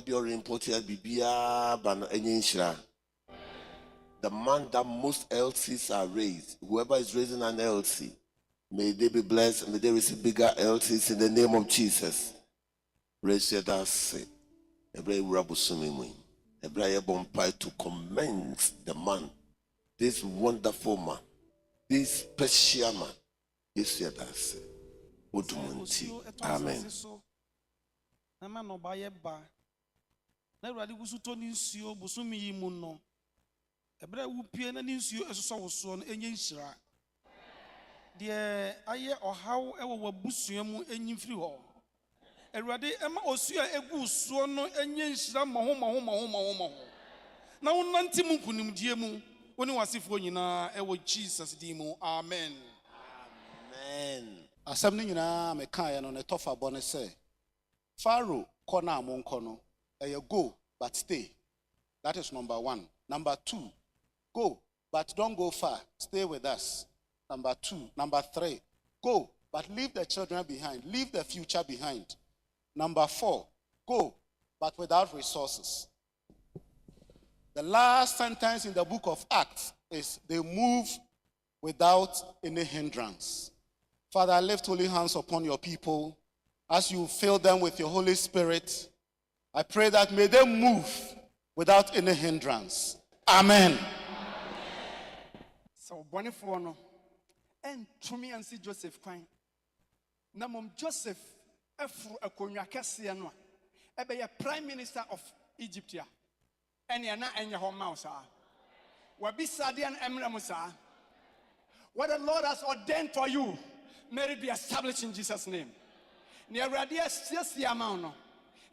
during imported bibia ban enyenshira. The month that most LCs are raised, whoever is raising an LC, may they be blessed, may they receive bigger LCs in the name of Jesus. Raise your dance. Every rabusumi. Every bompai to commence the man. This wonderful man. This special man. Yes, your dance. Amen. Ebra wu pie na ni nsuo esoso woso no enye nhira de aye ohaw ewo wabusua mu enyimfiri ho Awurade ema osua egu so no enye nhira maho na wonanti mu kunimdie mu woni wasefo nyina ewo Jesus di mu amen asam ni nyina me kan ya no ne tofa bo ne se Pharaoh kona amonko no go but stay. That is number 1. Number 2, go, but don't go far. Stay with us. Number 2. Number 3, go, but leave the children behind. Leave the future behind. Number 4, go, but without resources. The last sentence in the book of Acts is they move without any hindrance. Father, lift holy hands upon your people. As you fill them with your Holy Spirit, I pray that may they move without any hindrance. Amen. So bonifo no en tumi ansi Joseph kwan na mom Joseph afuru akonwa kese no ebe ye prime minister of Egypt ya ene na enye ho mausa wabisade an emra musa. What the Lord has ordained for you, may it be established in Jesus' name. Ni awurade asiasi amount no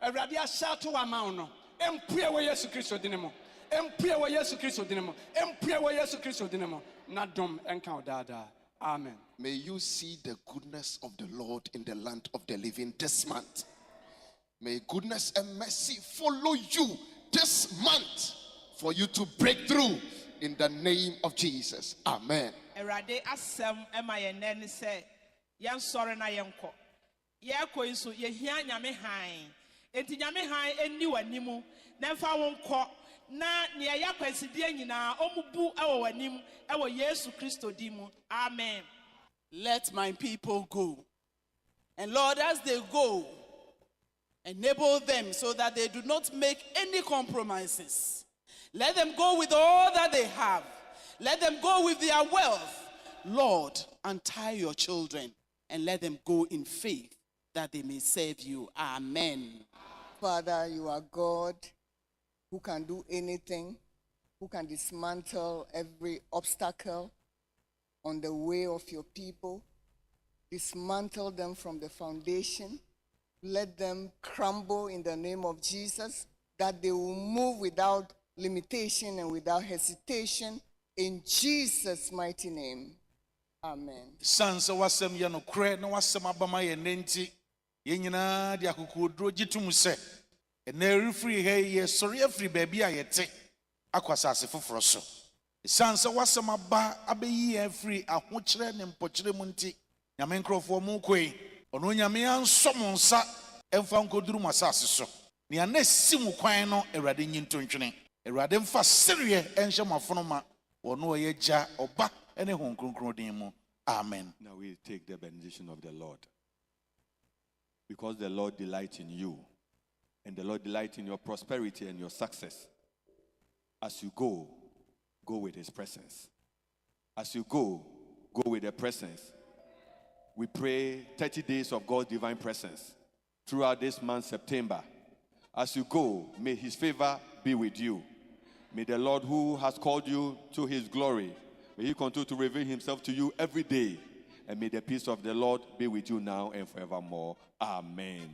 awurade ashatu amount no empue wo Yesu Kristo dinemo empue wo Yesu Kristo dinemo empue wo Yesu Kristo dinemo na dom enka odada. Amen. May you see the goodness of the Lord in the land of the living this month. May goodness and mercy follow you this month for you to break through in the name of Jesus. Amen. Erade asem ema ye nene se yan sore na yenko ye ko inso ye hia nyame han enti nyame han eni wanimu na mfa wonko na ne ya kwasidie nyina omubu ewo wanim ewo Yesu Kristo dimu. Amen. Let my people go, and Lord, as they go, enable them so that they do not make any compromises. Let them go with all that they have. Let them go with their wealth. Lord, untie your children and let them go in faith that they may serve you. Amen. Father, you are God who can do anything, who can dismantle every obstacle on the way of your people, dismantle them from the foundation, let them crumble in the name of Jesus, that they will move without limitation and without hesitation, in Jesus' mighty name. Amen. Sansa wasem ya no kre na wasem abama ye nenti ye nyina de akokodro gitum se na refree he ye sori afri baby a yete akwasa ase foforo so sansa wasem aba abeyi afri ahokire ne mpokire mu nti nyame nkrofo mu koi ono nyame ansom nsa emfa nkoduru masase so ne anasi mu kwan no Awurade nyintontwene Awurade mfa serie enhye mafono ma ono ye gya oba. Amen. Now we take the benediction of the Lord. Because the Lord delights in you, and the Lord delights in your prosperity and your success. As you go with his presence. As you go with the presence. We pray 30 days of God's divine presence throughout this month, September. As you go, may his favor be with you. May the Lord who has called you to his glory, may he continue to reveal himself to you every day. And may the peace of the Lord be with you now and forevermore. Amen.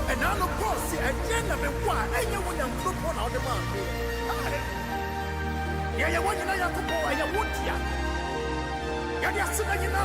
And now the boss, and gentlemen, why? And you want to put on the mountain. Yeah, you want to know, I want you. Yeah, you're sitting in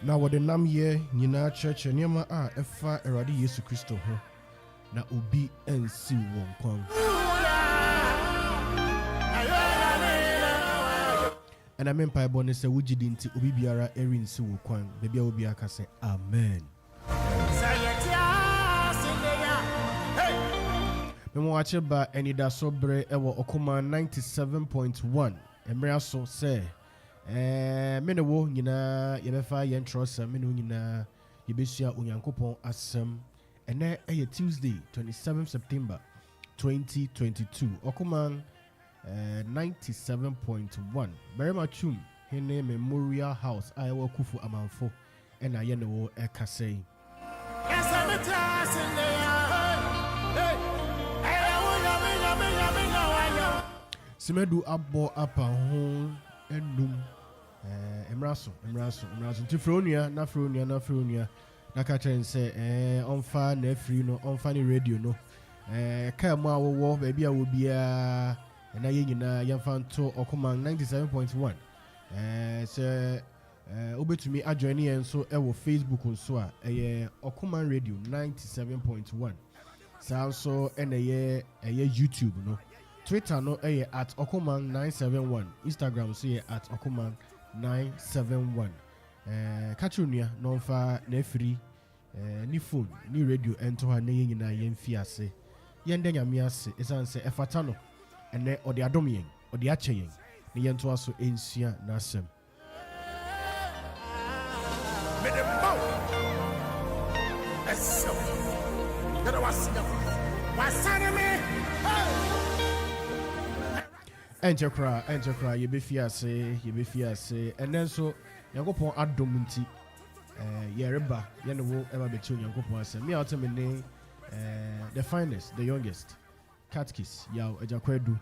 Now what the nam ye nyina church nyama a efa Erade Yesu Kristo ho na obi ensi won kwan. And I mean pa bone se wugidi nti obi biara erinsi wo kwan. Bebia obi aka say amen. Memo wache ba Anidaso Bere ewo okoma 97.1. Emre so say mene wo nyina yebefa yen trosa mene wo nyina yebesia Onyankopon asem ene eye Tuesday 27 September 2022 Okuman 97.1 Berema Chum hene Memorial House ayewo kufu amanfo ena ye ne wo ekasei Simedu abo apa ho enum emraso nti fronia na ka chen se onfa na free no onfa ni radio no ka mu awowo ba bia wo bia na ye nyina yemfa nto Okoma 97.1 se obetumi ajoin ye nso e wo Facebook nso a Okoma radio 97.1 sa so ene ye YouTube no Twitter no at Okoma 971 Instagram so at Okoma 971 Kachunia no fa na free ni phone ni radio ento ha na ye nyina yemfi ase yende nyame ase esan se efata no ene ode adom yen ode ache yen ne yento aso ensua na asem Medembo eso Gada wasinya wasane me Enchekra yebefi ase and then so Yankopon adom nti yereba yene wo eba bechi Yankopon ase me ultimately the finest the youngest catechist yaw ejakwedu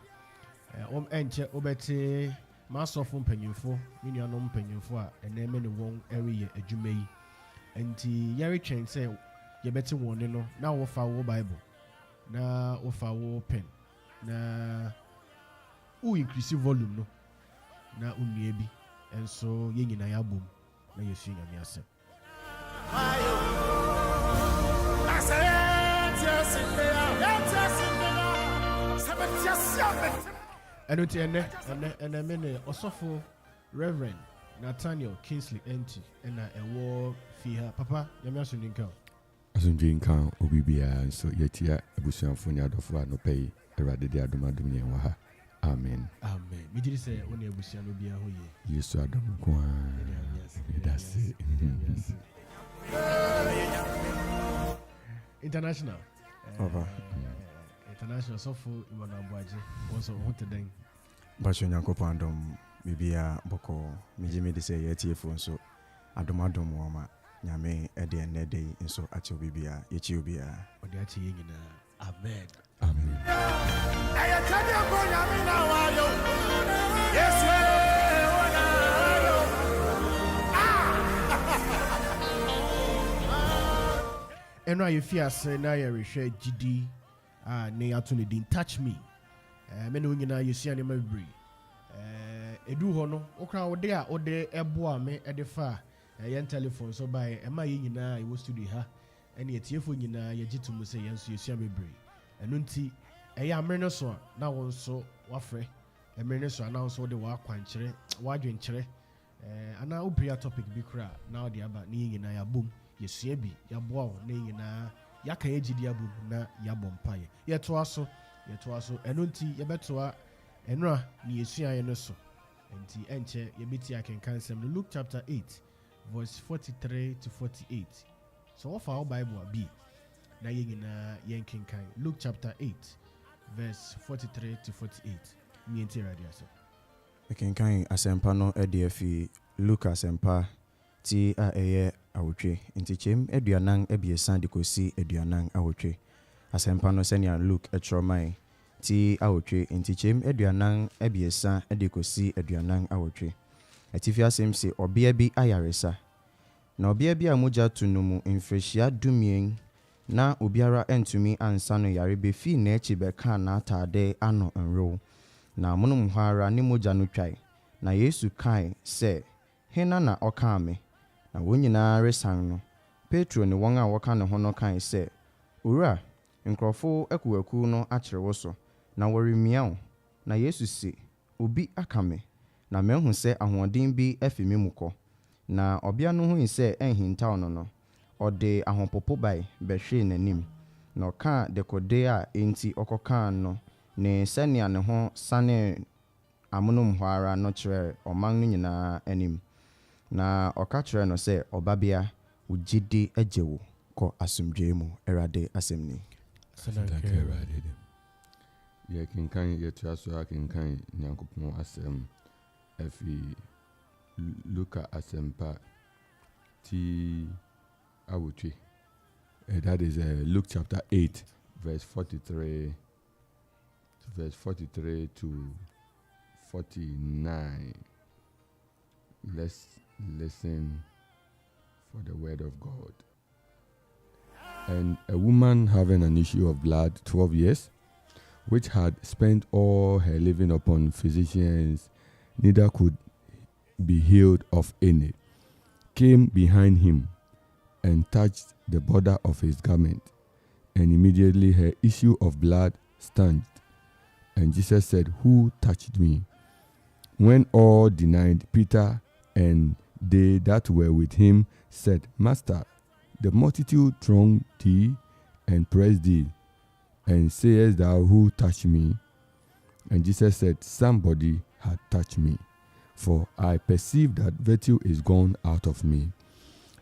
enche obete masofo mpanyimfo minuano mpanyimfo a ene me ne won area adwuma yi enti yare twen se yebete won no na wo fa wo bible na wo fa wo pen na who increase volume no na unue bi enso ye nyina ya bom na yesu nyame asem ɛno nti ɛnɛ mene ɔsɔfo Reverend Nathaniel Kingsley Entsie ɛna ɛwɔ fie ha. Papa, nyame aso ni nka. Asomdwe nka obi biara nso yɛtia abusuafo ne adɔfo a nɔpɛ yi Awurade de adomadom yɛn wɔ ha. Amen. Amen. Megyere sɛ wo ne abusua no biara ho yie. Yesu adom nko That's International. Papa. International sɔfo Imana Abuaje. Also ho te den. Basho Nyankopɔn adom bibia bɔkɔ megye me de sɛ yɛtiefo nso adomadom wɔ ma nyame ɛde ɛnnɛ de nso akyɛ bibia yɛkyɛ bibia ɔde akyɛ yɛ nyinaa. Amen. Amen. ɛno a yɛfi ase na yɛrehwɛ gyidi a ne ato ne din touch me. Me ne wo nyinaa yɛsua nneɛma bebree. Edu hɔ no wokra wode a wode ɛboa me ɛde fa yɛn telephone so bae ɛma yɛ nyinaa yɛwɔ studio ha ɛne yɛtiefo nyinaa yɛgye to mu sɛ yɛn nso yɛsua bebree. Ɛno nti ɛyɛ amere no so a na wo nso wafrɛ amere no so a na wo nso wode wakwankyerɛ wadwenkyerɛ ana wopria topic bi kora na wode aba ne yɛ nyinaa yɛabom yɛsua bi yɛaboa wo ne yɛ nyinaa yɛaka yɛgyidi abom na yɛabɔ mpaeɛ yɛtoa so ɛno nti yɛbɛtoa ɛno a ne yɛsuaeɛ no so nti ɛnkyɛ yɛbɛti akenkan nsɛm no Luke chapter 8 verse 43 to 48. So wɔfa wo Bible a bi na yɛ nyinaa yɛnkenkan Luke chapter 8 verse 43 to 48. Mienti radio asɛm. mekenkan asɛmpa no ɛde afi Luke asɛmpa ti a ɛyɛ awotwe ntikyɛm aduanan abiɛsa de kɔsi aduanan awotwe. Asɛmpa no sɛnea Luke ɛkyerɛmae ti awotwe ntikyɛm aduanan abiɛsa de kɔsi aduanan awotwe. Atifi asɛm se ɔbea bi ayaresa na ɔbea bi a mogya to no mu mfirihyia 12 na obiara entumi ansa no yare befi n'akyi bɛka n'atade ano nrow na monom hɔ ara ne mogya no twae na Yesu kae sɛ hena na ɔkaa me na wɔn nyinaa resan no Petro ne wɔn a wɔka ne ho no kae sɛ owura nkrɔfo akuwaku no akyere wo so na wɔremia wo na Yesu se obi aka me na mahu sɛ ahoɔden bi afi me mu kɔ na ɔbea no hu sɛ ɛnhintaw no ɔde ahopopo bae bɛhwee n'anim na ɔka dekode a enti ɔkɔkaa no ne sɛnea ne ho sane amonom hɔ ara no kyerɛ ɔman no nyinaa anim na ɔka kyerɛ no sɛ ɔbabea wo gyidi agye wo kɔ asomdwee mu. Awurade asɛm ni. Yɛkenkan yɛtoa so akenkan Nyankopɔn asɛm afi Luka asɛmpa ti awotwe. That is Luke chapter 8 verse 43 to 49. Let's listen for the word of God. And a woman having an issue of blood 12 years, which had spent all her living upon physicians, neither could be healed of any, came behind him and touched the border of his garment, and immediately her issue of blood stanched. And Jesus said, "Who touched me?" When all denied, Peter and they that were with him said, "Master, the multitude thronged thee and pressed thee, and sayest thou, Who touched me?" And Jesus said, "Somebody had touched me, for I perceive that virtue is gone out of me."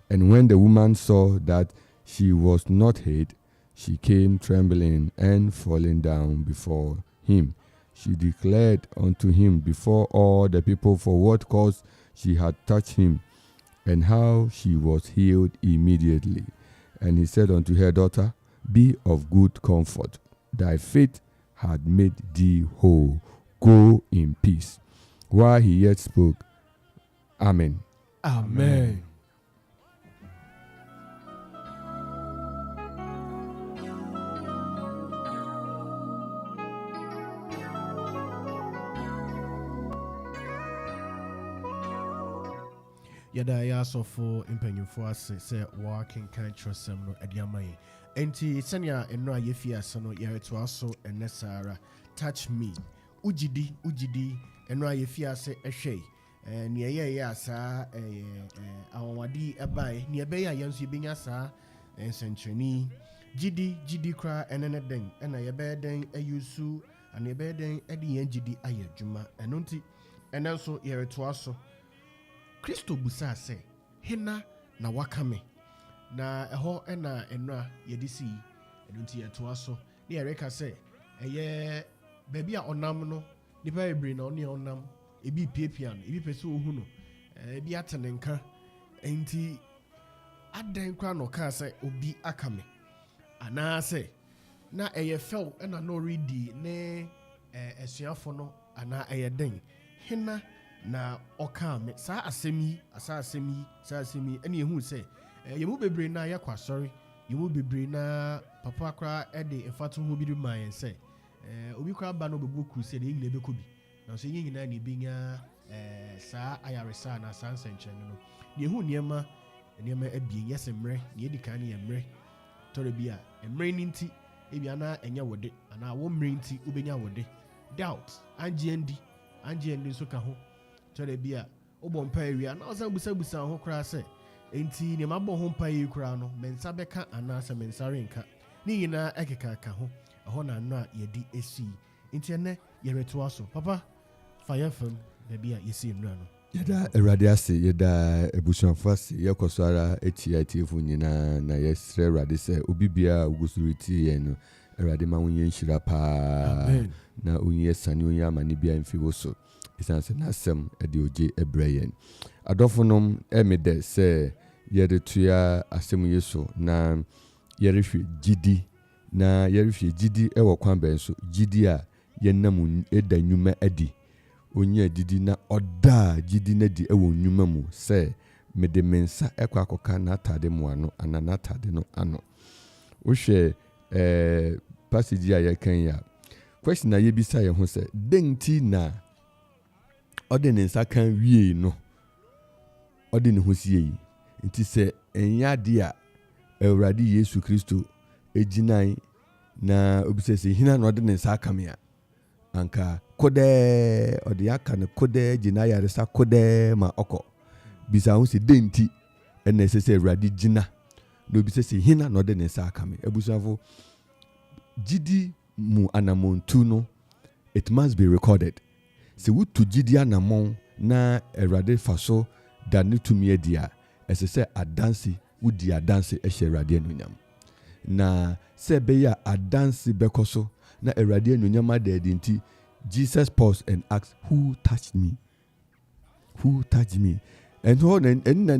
And when the woman saw that she was not hid, she came trembling and falling down before him. She declared unto him before all the people for what cause she had touched him, and how she was healed immediately. And he said unto her, "Daughter, be of good comfort. Thy faith had made thee whole. Go in peace." While he yet spoke, Amen. Amen. Yada ya asɔfo mpanyinfo ase sɛ wɔakenkan kyerɛsɛm no ade ama yɛn. Enti sɛnea ɛno a yɛfi ase no yɛretoa so ɛnɛ saa ara. Touch me. ugidi eno a yefi ase ehwe ne ye asa awawadi ebai ne ebe ya yanso ebenya sa sentreni gidi kra enene den ena yebe den ayusu ana yebe den edi yan gidi aye dwuma eno nti enenso yereto aso Kristo busa se hena na wakame na eho ena enra yedisi eno nti yeto aso ne yereka se eye baby a onam no nipa ebri na oni onam ebi piepia no ebi pese ohu no ebi atenenka enti adan kwa no ka se obi akame ana se na eye fel na no ready ne esuafo no ana eye den hena na okame sa asemi ene ehu se yemu bebre na yakwa sorry yemu bebre na papa akra ede efatu ho bi du man se obi kwa ba no bebu crusade yin lebe ko bi na so yin nyina na ebinya saa ayaresa na saa nsenchen no ne hu niema abien yese mre ne edika ne mre tore bia mre ni nti ebia na enya wode ana wo mre nti obenya wode doubt angiendi nso ka ho tore bia obompa ewia na osan busa ho kra se enti ne mabɔ ho mpa yi kra no mensa beka ana se mensare nka ni nyina ekeka ka ho ɛhɔ na no a yɛdi esi nti ene yɛreto aso papa fire fam baby a yɛsi nnura no yɛda awurade ase yɛda ebusuafo ase yɛkɔso ara atiefo nyinaa na yɛsrɛ awurade sɛ obi bia ogusuru tie yɛn no awurade ma wonyɛ nhyira paa na onyɛ sane onyɛ amane bia mfi wo so ɛsiane sɛ n'asɛm ɛde ogye ɛbrɛ yɛn adɔfo nom ɛmedɛ sɛ yɛde toa asɛm yi so na yɛrehwɛ gidi na yɛrehwɛ gidi ɛwɔ kwan bɛn so gidi a yɛnam ɛda nnwuma adi onye gidi na ɔda gidi na di ɛwɔ nnwuma mu sɛ mede me nsa ɛkɔ akɔka n'atade mu ano ana n'atade no ano wohwɛ passage a yɛkan ya question a yɛbisa yɛn ho sɛ denti na ɔde ne nsa kan wie no ɔde ne ho sie yi nti sɛ ɛnyɛ ade a Awurade Yesu Kristo eginan na obisa sɛ hina na ɔde ne nsa aka me a anka kodɛ ɔde aka ne kodɛ gina yaresa kodɛ ma ɔkɔ bisa ho sɛ denti ɛna ɛsɛ sɛ Awurade gina na obisa sɛ hina na ɔde ne nsa aka me abusuafo gidi mu anamontu no it must be recorded sɛ wotu gidi anamon na Awurade fa so da ne tumi adi a ɛsɛ sɛ adanse wodi adanse ɛhyɛ Awurade anuonyam na sɛ bɛyɛ adanse bɛkɔ so na Awurade anuonyam ada adi nti Jesus paused and asked, who touched me? And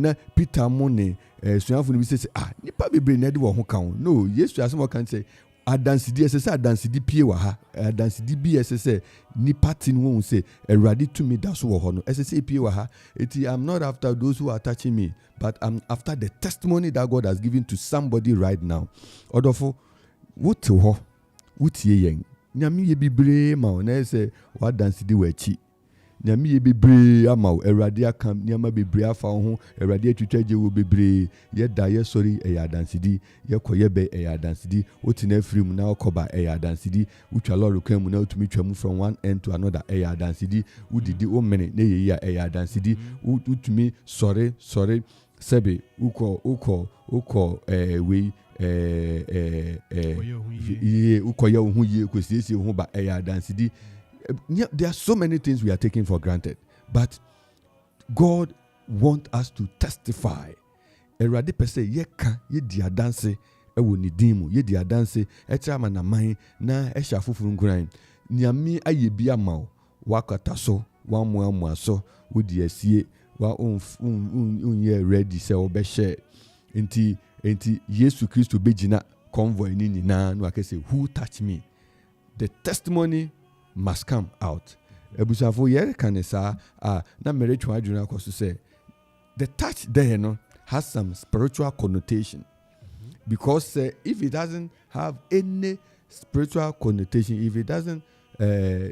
na Peter mo ne suafo no bi sɛ nipa bebre na de wo ho ka ho no Yesu asɛm ɔka sɛ adansedi ɛsɛ sɛ adansedi pie wɔ ha adansedi bi ɛsɛ sɛ nipa tin wo sɛ Awurade tumi da so wɔ hɔ no ɛsɛ sɛ pie wɔ ha eti I'm not after those who are touching me but I'm after the testimony that God has given to somebody right now ɔdɔfo wote hɔ wotie yɛn nyame ye bibre ma wo na ɛsɛ wadansedi wɔ akyi nyame ye bebree ama wo Awurade aka nyama bebree afa wo ho Awurade atwitwa gye wo bebree yɛda yɛsɔre ɛyɛ adansedi yɛkɔ yɛbɛ ɛyɛ adansedi wotina afiri mu na ɔkɔba ɛyɛ adansedi wotwa lɔre kwan mu na wotumi twa mu from one end to another ɛyɛ adansedi wodidi wo mene na yɛyi a ɛyɛ adansedi wotumi sɔre sɛbe wokɔ wei ukɔyɛ wo ho yie kɔsiesie wo ho ba ɛyɛ adansedi. There are so many things we are taking for granted, but God wants us to testify. Awurade pɛ sɛ yɛka yɛdi adanse ɛwɔ ne din mu yɛdi adanse ɛkyerɛ ama naman na ɛhyɛ afoforo nkuran nyame ayɛ bi ama wo wakata so wamoamoa so wodi asie wonyɛ ready sɛ wobɛhyɛ nti Yesu Kristo bɛgyina convoy ni nyinaa na wakɛ sɛ who touch me the testimony must come out. Ebusafo yere kan saa na meretwa adwuna akɔ so sɛ the touch there no has some spiritual connotation because if it doesn't have any spiritual connotation, if it doesn't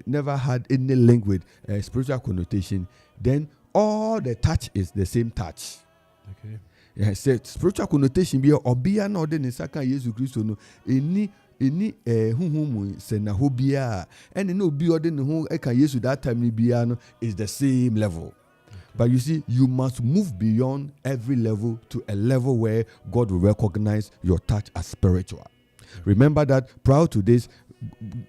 never had any link with spiritual connotation, then all the touch is the same touch. Okay. Yeah, say spiritual connotation be obia na ode ne saka Jesus Christo no eni any humu se na ho bia and no be ode ne ho eka Yesu that time ni bia no is the same level. But you see, you must move beyond every level to a level where God will recognize your touch as spiritual. Remember that prior to this,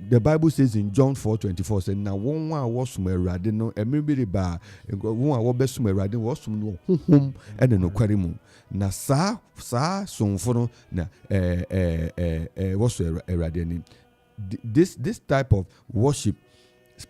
the Bible says in John 4:24, saying, "Now one was merade no, maybe ba one was best merade was no hum and no querimu. Na sa sonfono na was erade. This type of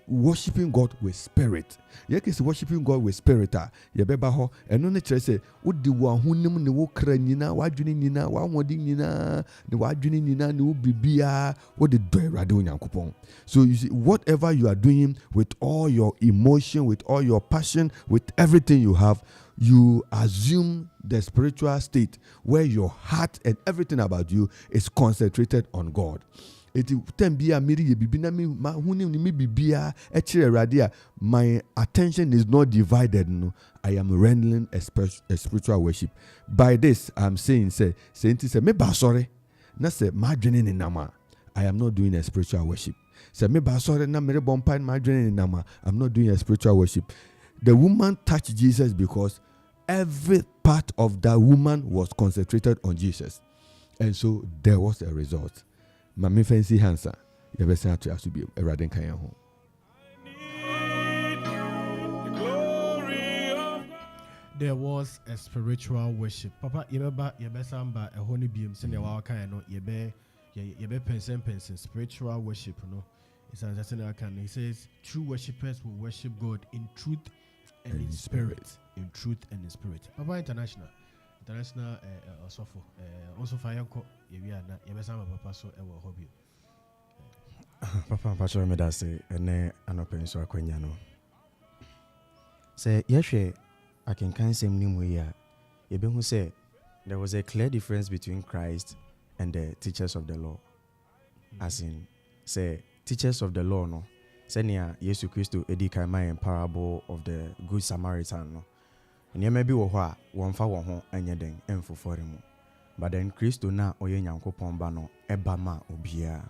worshiping God with spirit. Yes, worshiping God with spirit. Yebeba ho eno ne kire se wodi wo ahonim ne wo kra nyina wadwene nyina wa wodi nyina ne wadwene nyina ne wo bibia wodi do Awurade Onyankopɔn. So you see, whatever you are doing with all your emotion, with all your passion, with everything you have, you assume the spiritual state where your heart and everything about you is concentrated on God. My attention is not divided. No, I am rendering a spiritual worship. By this, I'm saying, me basore, na se madwene ni nama. I am not doing a spiritual worship. Say me basore na mere bompa madwene ni nama. I'm not doing a spiritual worship. The woman touched Jesus because every part of that woman was concentrated on Jesus, and so there was a result. MAMFE nsi hansa yebesa atu asubie Awurade kan ya ho. There was a spiritual worship. Papa yebesa mba ehɔ ne biem se ne wa kan no yebe pensen spiritual worship no. It's as I can. He says true worshippers will worship God in truth and in spirit. In truth and in spirit. Papa international also fire ko yebiana yebesa papa so ewo hobby. Papa pacho me da say ene anopen so akwanya no. Say yehwe akenkan sem ni mu ya yebehu say there was a clear difference between Christ and the teachers of the law. As in say teachers of the law no senia Yesu Christo edi kan my parable of the good Samaritan no. Nneɛma bi wɔ hɔ a wɔmfa wɔn ho ɛnyɛ den ɛmfofɔre mu. But then Kristo na ɔyɛ Nyankopɔn ba no ɛba ma obiara.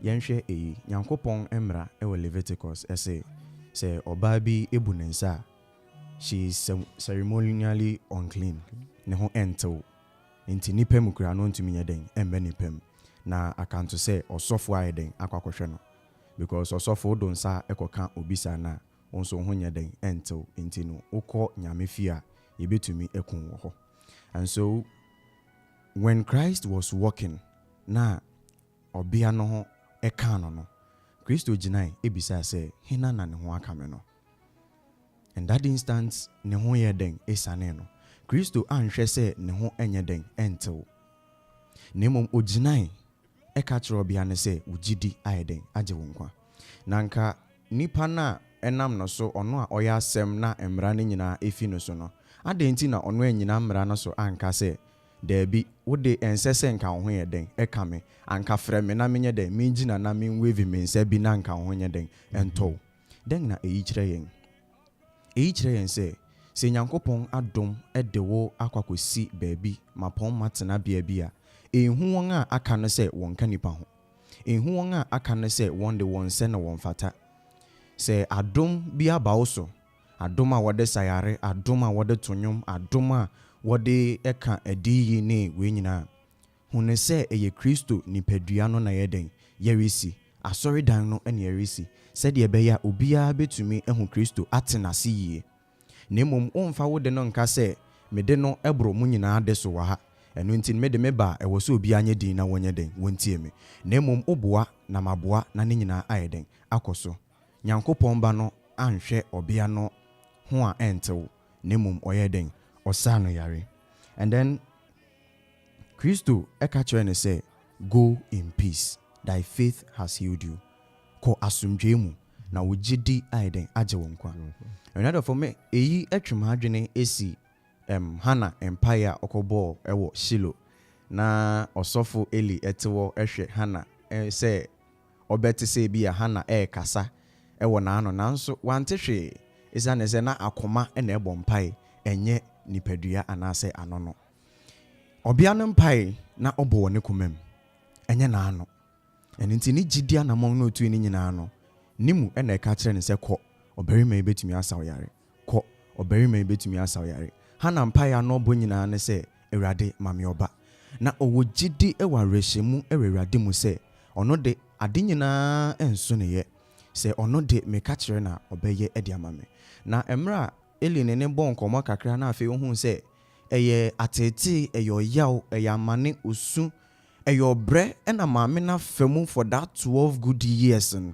Yɛnhwɛ eyi Nyankopɔn mmara ɛwɔ Leviticus ɛsɛ sɛ ɔbaa bi ebu ne nsa a she is ceremonially unclean. Ne ho ɛntew. Nti nipa mu kura no ntumi nyɛ den ɛmmɛ nipa mu. Na akanto sɛ ɔsɔfo ayɛ den akɔ akɔhwɛ no. Because ɔsɔfo do nsa ɛkɔka obisa na onso ho nya den ento enti no ukọ nyame fi a yebetumi ekun wo ho. And so when Christ was walking na obia no ho eka no Kristo ginai ebisa say hina na ne ho aka me no. And that instant ne ho ye den esane no Kristo anhwe say ne ho enye den ento nemom oginai eka kire obia ne say ugidi ayeden age wo nkwa nanka nipa na enam no so ono a oya asem na emra ne nyina efi no so no adenti na ono anyina mra no so anka se da bi wode ensese nka ho ye den eka me anka frɛ me na menye den mengina na menwevi me nsa bi na nka ho ye den ento den na eyi kire yen se Nyankopɔn adom de wo akwakosi baabi mapɔn matena bia bia ehu won a aka no se won ka nipa ho ehu won a aka no se won de won se na won fata se adom bi aba wo so adom a wode sayare adom a wode tonyom adom a wode eka adiyi ne we nyina hune se eye Kristo nipadua no na yeden yerisi asori dan no ene yerisi se de beya obia betumi ehu Kristo atena se yie nemom omfa wode no nka se mede no ebro mu nyina de so wa ha eno ntin mede me ba ewo so obi anye din na wonye den wontie me nemom oboa na maboa na ne nyina ayeden akoso Nyankopɔn ba no anhwɛ obia no ho a entew nemom oyeden osano yare. And then Kristo eka kire ne say go in peace, thy faith has healed you. Ko asumdwe mu na wogidi ayeden age wo nkwa. Another for me eyi atwem adwene esi Hana empire okobo ewo Shilo na osofo Eli etewo ehwe Hana say obete say bia Hana kasa ewo na ano nanso wante hwe isa ne se na akoma na ebo mpai enye nipadua anase anono obia no mpai na obo ne komam enye na ano ɛno nti ne gyidi anamɔn no otu ne nyinaa no ne mu ɛna ɛka kyerɛ ne sɛ kɔ ɔbarima yi bɛtumi asa wo yare kɔ ɔbarima yi bɛtumi asa wo yare hana mpaeɛ no ɔbɔ nyinaa ne sɛ awurade ma me ɔba na ɔwɔ gyidi ɛwɔ awerɛhyɛmu ɛwɔ awurade mu sɛ ɔno de ade nyinaa ɛnso ne yɛ sɛ ɔno de meka kyerɛ na ɔbɛyɛ ɛde ama me na mmerɛ a Eli ne bɔ nkɔmmɔ kakra na afei wohu sɛ ɛyɛ atete ɛyɛ ɔyaw ɛyɛ amane osu ɛyɛ ɔbrɛ ɛna maame na famu for that 12 good years no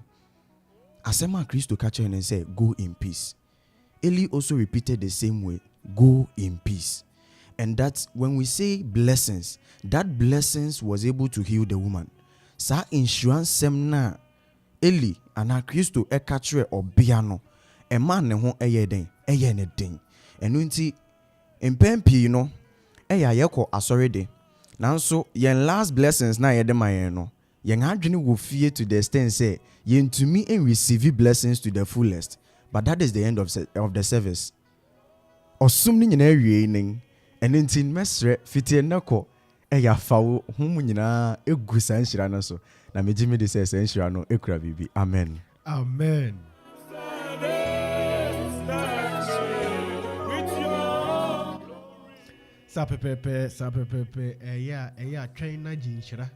asɛm a Kristo ka kyerɛ ne sɛ go in peace. Eli also repeated the same way, go in peace. And that when we say blessings, that blessings was able to heal the woman. Sa insurance semna Eli ana Kristo eka kyerɛ ɔbea no ɛma ne ho ɛyɛ ne den ɛno nti mpɛn pii no ɛyɛ ayɛkɔ asɔre de nanso yɛn last blessings na yɛde ma yɛn no yɛn adwene wɔ fie to the extent say yɛn tumi and receive blessings to the fullest, but that is the end of the service. Ɔsum ne nyinaa wie nen ɛno nti mɛsrɛ fitie nnakɔ ɛyɛ afawo ho mu nyinaa egu saa nhyira no so na megye me de sɛ saa nhyira no ekura biribi. Amen. Amen. Sa pepepe ɛyɛ twɛn na gyinhyira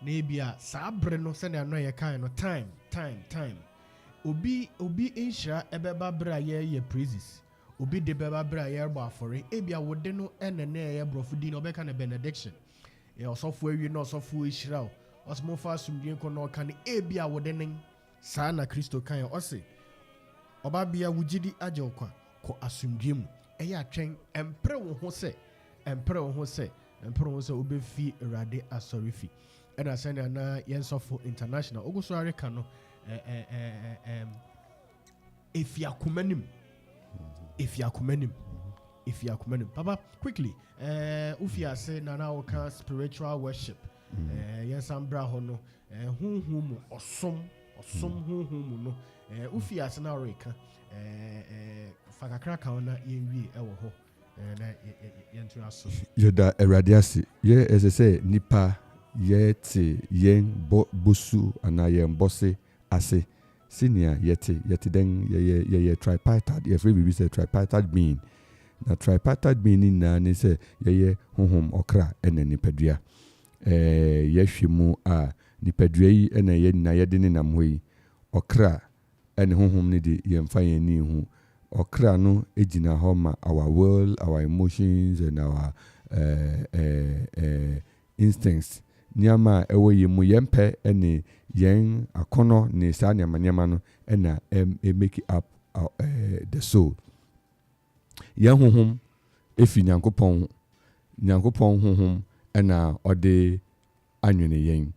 na ebia saa bere no sɛ na yɛ kan no time obi nhyira ɛbɛba bere a yɛyɛ praises obi de bɛba bere a yɛrebɔ afɔre ebia wode no ɛna na ɛyɛ brɔfo din na ɔbɛka na benediction ɔsɔfo awie na ɔsɔfo ahyira o ɔsɔfo fa asomdwe nkɔ na ɔka ne ebia wode ne saa na Kristo kan ɔse ɔbabea wugidi agye ɔkwa kɔ asomdwe mu ɛyɛ atwɛn ɛmpere wo ho sɛ wobɛfi Awurade asɔre fi ɛna sɛnea na yɛnsɔfo international ogu so areka no efiakomanim papa quickly ufi ase na woka spiritual worship yɛnsambra hɔ no honhom mu ɔsom honhom mu no ufi ase na areka fakakra ka na yɛnwie ɛwɔ hɔ na yɛntu aso yɛda Awurade ase yɛ ɛsɛ sɛ nipa yɛte yɛn bosu anaa yɛn bɔse ase senior yɛte den yɛyɛ tripartite yɛfrɛ biribi sɛ tripartite being na tripartite being ni na ne sɛ yɛyɛ honhom ɔkra ɛna nipadua yɛhwɛ mu a nipadua yi ɛna yɛ na yɛde ne nam hɔ yi ɔkra ɛne honhom ne de yɛmfa yɛn ni ho ɔkra no egyina hɔ ma our will, our emotions and our instincts nneɛma a ɛwɔ yɛn mu yɛmpɛ ɛne yɛn akɔnɔ ne saa nneɛma no ɛna make up the soul. Yɛn honhom efi Nyankopɔn honhom ɛna ɔde anwene yɛn.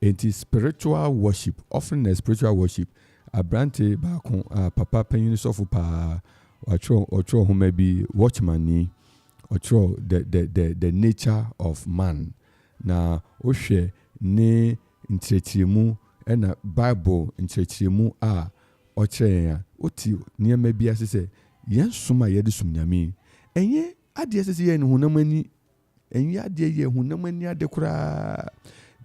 Enti spiritual worship, often a spiritual worship, abrante baako papa panyin sɔfo paa ɔtwerɛ homa bi watchman ni ɔtwerɛ the nature of man na ohwɛ ne nkyerɛkyerɛmu ɛna Bible nkyerɛkyerɛmu a ɔkyerɛ yɛn a oti nneɛma bi ase sɛ yɛn som a yɛde som Nyame ɛnyɛ adeɛ sɛ yɛn honam ani ɛnyɛ adeɛ yɛ honam ani ade koraa.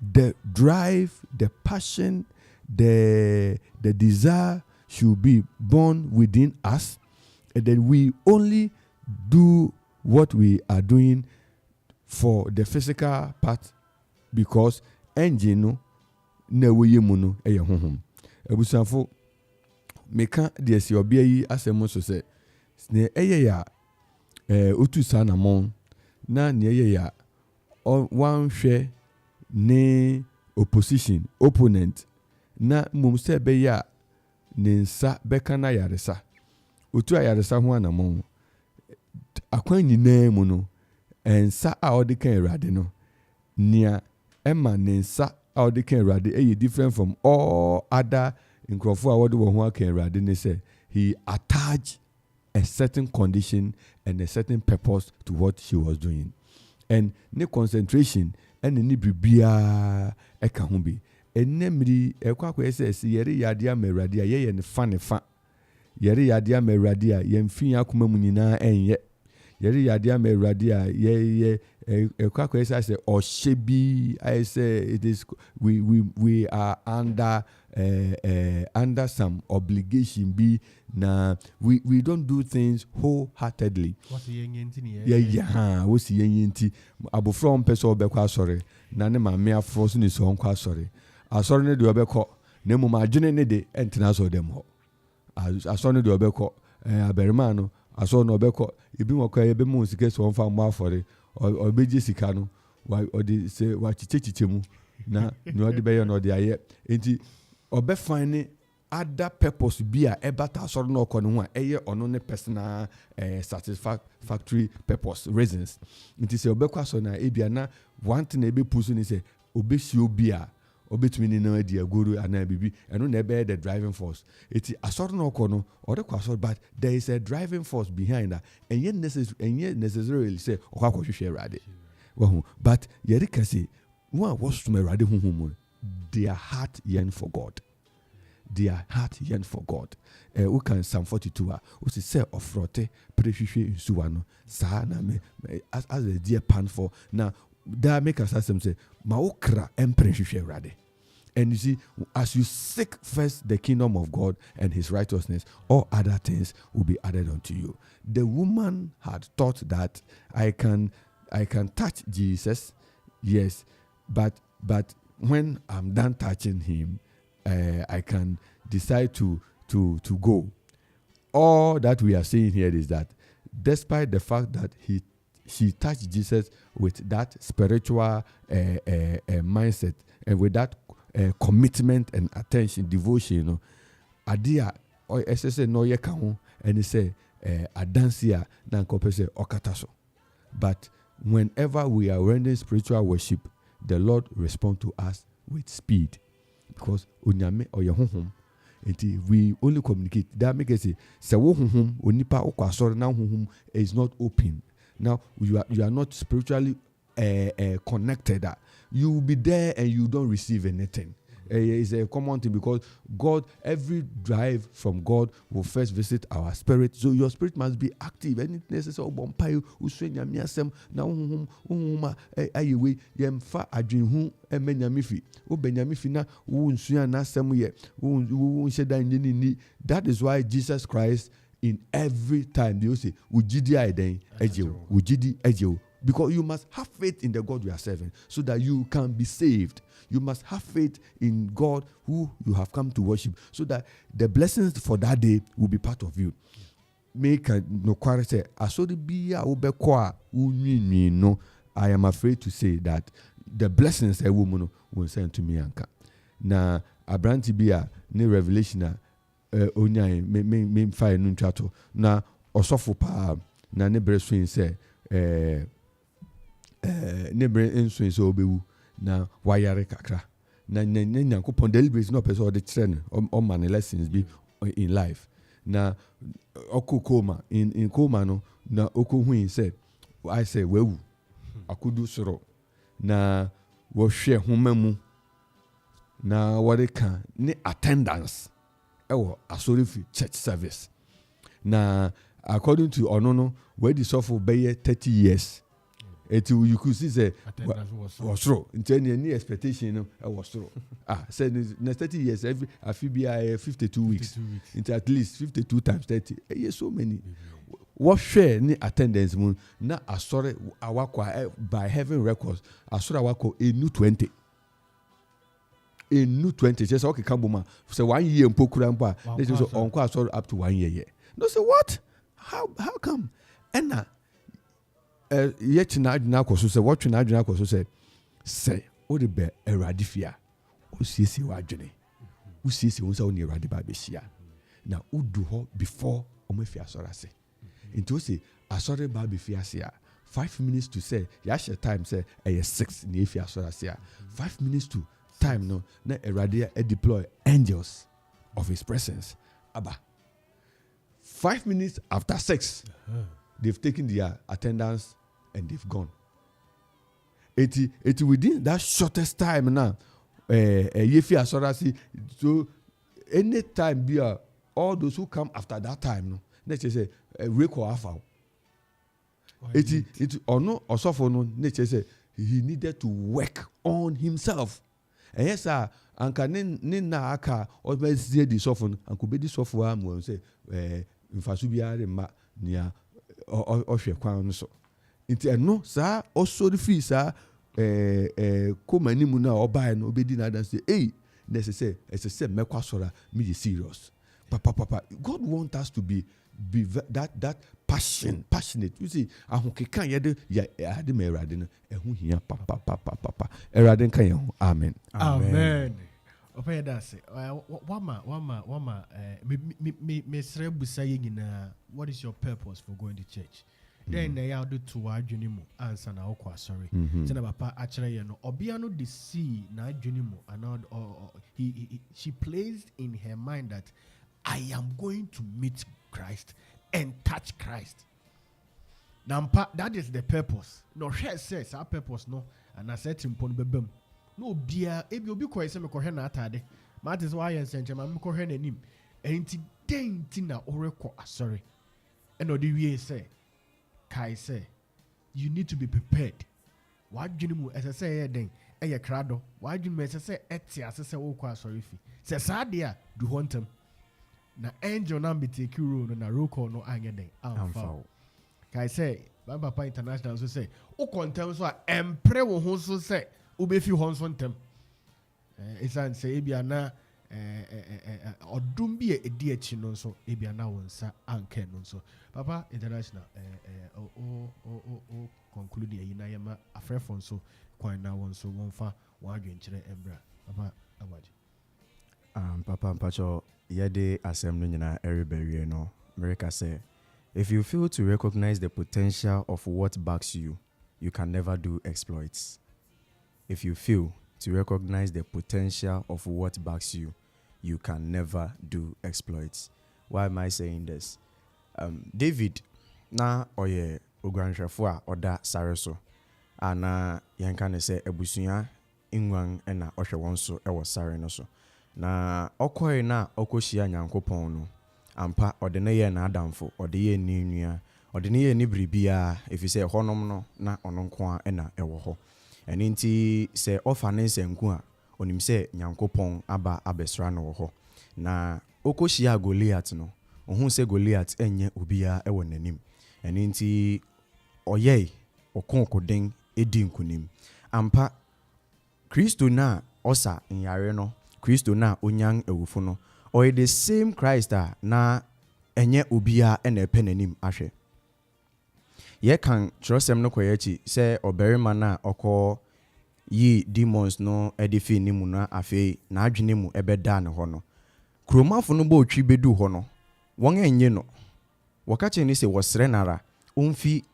The drive, the passion, the desire should be born within us, and then we only do what we are doing for the physical part because engine no na we mu no ɛyɛ honhom. Ebusanfo meka deɛ si ɔbea yi asɛm so sɛ ne ɛyɛ ya otu saa namɔn na ne ɛyɛ ya wanhwɛ ne opponent na mmom sɛ ɛbɛyɛ a ne nsa bɛka na yaresa otu ayaresa ho anamɔn akwan nyinaa mu no nsa a ɔde ka Awurade no nea ɛma ne nsa a ɔde ka Awurade ɛyɛ different from all other nkurɔfoɔ a wɔde wɔn ho aka Awurade ne sɛ he attached a certain condition and a certain purpose to what she was doing, and ne concentration ɛne ne biribiara ɛka ho bi ɛnɛ mmiri ɛkɔ akɔyɛ sɛ ɛsi yɛre yadeɛ ama Awurade a yɛyɛ ne fa yɛre yadeɛ ama Awurade a yɛmfi akoma mu nyinaa ɛnyɛ yɛre yadeɛ ama Awurade a yɛyɛ I say or shebi. I say it is. We are under some obligation. Be na we don't do things wholeheartedly. What's the young Yeah. What's the young Abo from person obekwa sorry. Na ne maame afro so ni so nkwa sorry. Asori ne de obekọ. Ne mu ma adwene ne de entina so dem ho. Asori ne de obekọ. Aberima no asori no obekọ. Ebi mo kwa ebe mu sika so mfa mo afore. Obeji sika no wa odi se wa chiche mu na ne odi be ye no de aye. Enti obe find other purpose be a ebata asori no ko ne ho a eye ono ne personal satisfactory purpose reasons. Enti se obekọ so na ebia na one thing ebe pusu ni se obesi obi a obetumi ni na di agoro ana bibi eno na ebe the driving force. Eti asori no ko no ode kwa asori, but there is a driving force behind that, and yet necessarily say okwa hwehwe Awurade. Wahu, but yeri ka say one was to Awurade honhom, their heart yearn for God. Their heart yearn for God. We can Psalm 42 we say ofrote prehwehwe nsuwa no sa na me as a dear pan for now. That make us say maokra emprehwehwe Awurade. And you see, as you seek first the kingdom of God and his righteousness, all other things will be added unto you. The woman had thought that I can touch Jesus, yes, but when I'm done touching him, I can decide to go. All that we are saying here is that despite the fact that she touched Jesus with that spiritual mindset and with that commitment and attention, devotion, you know, adia or SSA no ye kaho and he say adansia na nkope say okataso. But whenever we are rendering spiritual worship, the Lord respond to us with speed, because onyame or honhom. We only communicate. That make us say wo honhom onipa okwasori na honhom is not open. Now you are not spiritually connected. You will be there and you don't receive anything. It's a common thing, because God, every drive from God will first visit our spirit. So your spirit must be active. And it's necessary bompayo uswenya miasem na uhuma ayewe yemfa adwenhu emenyamifi obenyamifi na unsuya na asem ye unsheda nyini. That is why Jesus Christ in every time they say ujidi aiden ejewo ujidi ejewo. Because you must have faith in the God you are serving so that you can be saved. You must have faith in God who you have come to worship so that the blessings for that day will be part of you. Make no quarter. I am afraid to say that the blessings a woman will send to me. Anka. Na abranti bia ne revelation onyai me fire nun chato na osofo pa na ne breastfeeding say nebre enso so obewu na wayare kakra na nyankopon deliberate no person the train on man lessons be in life na okokoma in coma no na okohu said I say wewu akudu soro na wo hwe homamu na what can ni attendance ewo asorifi church service na according to onono where the suffer be 30 years. You could see say was true. In 10 years, expectation was true. Said in 30 years, I feel be 52 weeks. Into at least 52 times 30. Yes, so many. What share ni attendance moon na asore awakwa by heaven records. Asore awako a new 20. A new 20. Just okay, Kambuma. So 1 year mpokura mpa. Let's just onko asore up to 1 year. No, say what? How come? And yet na adwena akoso say what na adwena akoso say o de be Awurade fia o siesie wa adwene o siesie won say o ne Awurade ba be hia na o du ho before o ma fia asore ase into o say asore ba be fia ase a 5 minutes to say ya share time say 6 na fia asore ase a 5 minutes to time no na Awurade deploy angels of his presence aba 5 minutes after 6 they've taken their attendance and they've gone. It within that shortest time now. Yefi asorasi. So any time be all those who come after that time, no. Let's just say recall after. It or no or suffer no nature say he needed to work on himself. And yes, sir, and can na aka or be see the suffer and could be the software am say infasubia ma nia or kwan so. It no sir also the free sir come animu na oba no obedi na dan say hey necessary as I say mekwa sora me serious. Papa God want us to be that passionate. You see, ahoke kan ye de ya de me erade no ehu hia papa erade kan ye ho. Amen. Opa da say wama me sre busa ye nyina, what is your purpose for going to church? Then they are do to adwene mu answer na okwa sorry. Tena papa akere ye no obia no de see na adwene mu and she placed in her mind that I am going to meet Christ and touch Christ. Now that is the purpose. No share says our purpose no, and I said to him bebem. No bia ebi obi ko ese me ko hwe na atade. That is why I sent him am ko hwe nanim. Enti denti na oreko asori. And odi wie say kai say you need to be prepared. Wadwene mu ese say ye den eye krado. Wadwene mu ese say eti ase say wo ko asori fi. Say sa de a du hontem. Na angel na take you na roko no anye den amfa. Kai say Papa International so say o kontem so a empre wo ho so say ubefi ho so ntem. Isan say ebia na odum bi edi achi no so ebia na wonsa anke no so. Papa International o conclude e na yema afrefon so kwan na won so wonfa wadwenkyere embra. Papa abaji. Papa Mpacho yede asem no nyina everybody no America say if you fail to recognize the potential of what backs you, you can never do exploits. If you fail to recognize the potential of what backs you, you can never do exploits. Why am I saying this? David na oye ogranhwefo a oda sareso ana yanka ne se ebusuya inwan na ohwe won so e wo sare no so. Na okoy na okohia Nyankopon no ampa ode ne ye na adamfo ode ye ni nua ode ne ye ni bribia efise honom no na ono nko a na ewo ho eni nti se ofa ne nsenku a onim se Nyankopon aba abesra no ho na okohia Goliath no ohun se Goliath enye obia ewo nanim eni nti oyei okonkoden edi nkunim ampa Kristo na osa nyare no Kristo na onyang ewufo no or the same Christ na enye obia ena epenanim ahwe ye kan trosem no koyechi se oberima na okọ yi demons no edifi ni mu na afi na adwene mu ebeda ne ho no kromafo no bo otwi bedu ho no won enye no wakache ni se wosre nara umfi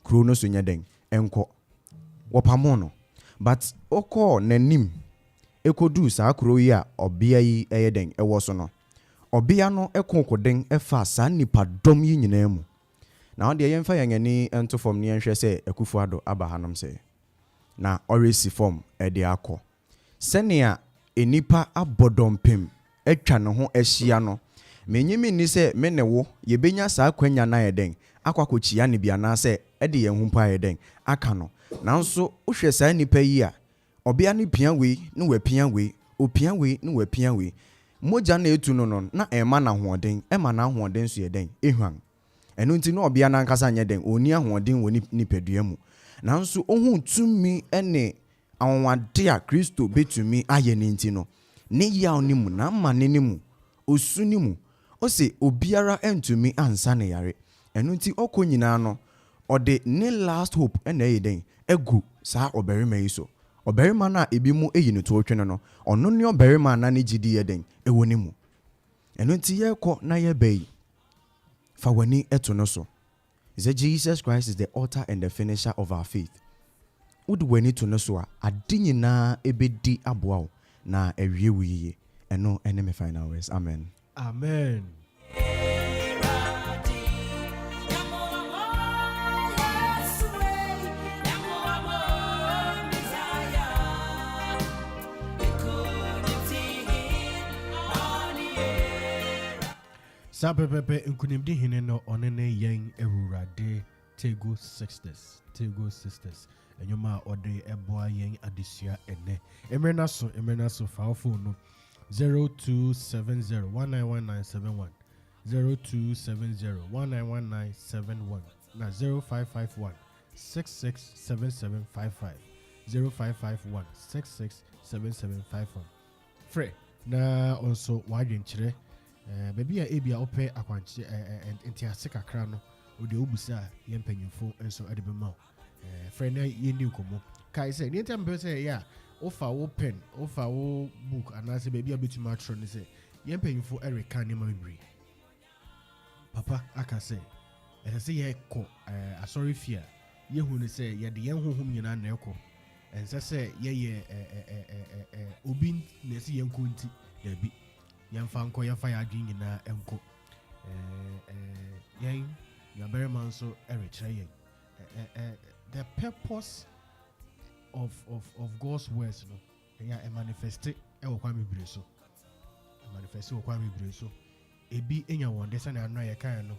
kro no so nyeden enko wopamo no but okọ nanim ekodu sa kro yi a obia yi eyeden ewo so no obia no ekonkoden efa sa nipa dom yi nyina mu na on de yemfa yangani ento form ne nhwe se ekufu ado abahanom se na oresi form e de akọ senia enipa abodompem etwa ne ho ahia no menyimi ni se me ne wo yebenya sa kwanya na yeden akwakochia ne bia na se e de yen hu pa yeden aka no nanso wohwe sa nipa yi a obia ne pia we ne wapia we opia we ne wapia we moja na etu no na ema na hoden ema na hoden so yeden ehwan enu nti na obia na nkasa nyeden oni ahoden woni nipadua mu nanso ohun tumi ene awonwade a Kristo betumi aye ne nti no ne ya oni mu na ma ne mu osuni mu o se obiara entumi ansa ne yare enu nti okonyina no ode ne last hope ene yeden egu sa oberima yi so oberima na ebi mu eyi ne to otwene no ono ne oberima na ne gidi yeden ewoni mu enu nti ye kọ na ye bai fa wani eto no so is that Jesus Christ is the author and the finisher of our faith. Would we need to know so adinina ebedi aboa na ewie wiye eno enemy final words. Amen. Amen. Sapepepe nkunimdi hine no onene yen ewurade Tego Sisters. And you ma or de eboa yen adisia ene. Emerna so for phone 0270191971. 0270191971. Na 0551 667755. 0551 667755. Free na also widen chire baby a ebia ope akwanche enti kakra no ode obusa ye mpanyimfo enso ade bema free na ye ni komo kai say ni time be say ya ofa wo pen ofa wo book anase baby a betuma atro ni say ye mpanyimfo ereka ni ma bebre papa aka say say ye ko asori fia ye hu ni say ye de ye honhom nyina na ekọ ense say ye obi na si ye nkonti da bi yɛmfa nkɔ yɛfa yɛ adwene nyinaa ɛnkɔ yɛn yɛbɛrima nso ɛrekyerɛ yɛn the purpose of God's words no ɛyɛ manifeste ɛwɔ kwa bebree so ebi enya wɔn de sɛ na ano yɛ kan no